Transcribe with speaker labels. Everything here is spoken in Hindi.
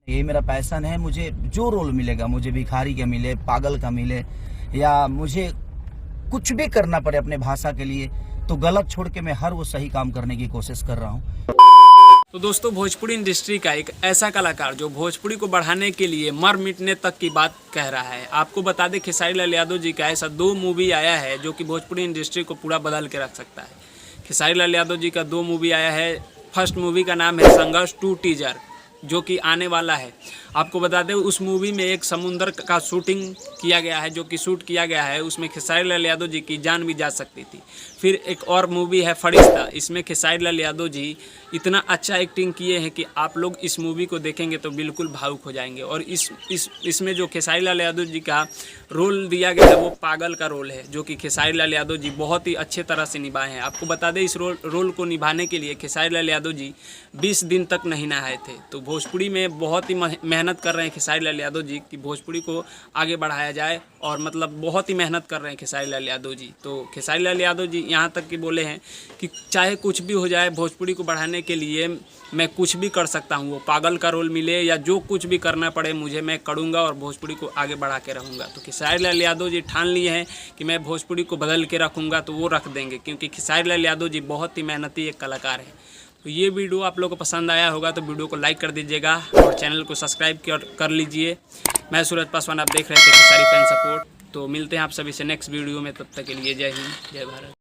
Speaker 1: ये मेरा पैशन है। मुझे जो रोल मिलेगा, मुझे भिखारी का मिले, पागल का मिले, या मुझे कुछ भी करना पड़े अपने भाषा के लिए, तो गलत छोड़ के मैं हर वो सही काम करने की कोशिश कर रहा हूँ।
Speaker 2: तो दोस्तों, भोजपुरी इंडस्ट्री का एक ऐसा कलाकार जो भोजपुरी को बढ़ाने के लिए मर मिटने तक की बात कह रहा है। आपको बता दें, खेसारी लाल यादव जी का ऐसा 2 मूवी आया है जो कि भोजपुरी इंडस्ट्री को पूरा बदल के रख सकता है। खेसारी लाल यादव जी का 2 मूवी आया है। फर्स्ट मूवी का नाम है संघर्ष 2 टीजर, जो कि आने वाला है। आपको बता दें, उस मूवी में एक समुंदर का शूटिंग किया गया है, जो कि शूट किया गया है, उसमें खेसारी लाल यादव जी की जान भी जा सकती थी। फिर एक और मूवी है फरिश्ता, इसमें खेसारी लाल यादव जी इतना अच्छा एक्टिंग किए हैं कि आप लोग इस मूवी को देखेंगे तो बिल्कुल भावुक हो जाएंगे। और इसमें जो खेसारी लाल यादव जी का रोल दिया गया है वो पागल का रोल है, जो कि खेसारी लाल यादव जी बहुत ही अच्छे तरह से निभाए हैं। आपको बता दें, इस रोल को निभाने के लिए खेसारी लाल यादव जी 20 दिन तक नहीं नहाए थे। तो भोजपुरी में बहुत ही मेहनत कर रहे हैं खेसारी लाल यादव जी कि भोजपुरी को आगे बढ़ाया जाए, और मतलब बहुत ही मेहनत कर रहे हैं खेसारी लाल यादव जी। तो खेसारी लाल यादव जी यहाँ तक कि बोले हैं कि चाहे कुछ भी हो जाए, भोजपुरी को बढ़ाने के लिए मैं कुछ भी कर सकता हूँ। वो पागल का रोल मिले या जो कुछ भी करना पड़े मुझे, मैं करूँगा और भोजपुरी को आगे बढ़ा के रहूँगा। तो खेसारी लाल यादव जी ठान लिए हैं कि मैं भोजपुरी को बदल के रखूँगा, तो वो रख देंगे, क्योंकि खेसारी लाल यादव जी बहुत ही मेहनती एक कलाकार हैं। तो ये वीडियो आप लोगों को पसंद आया होगा तो वीडियो को लाइक कर दीजिएगा और चैनल को सब्सक्राइब कर लीजिए। मैं सूरज पासवान, आप देख रहे थे खेसारी फैन सपोर्ट। तो मिलते हैं आप सभी से नेक्स्ट वीडियो में, तब तक के लिए जय हिंद, जय भारत।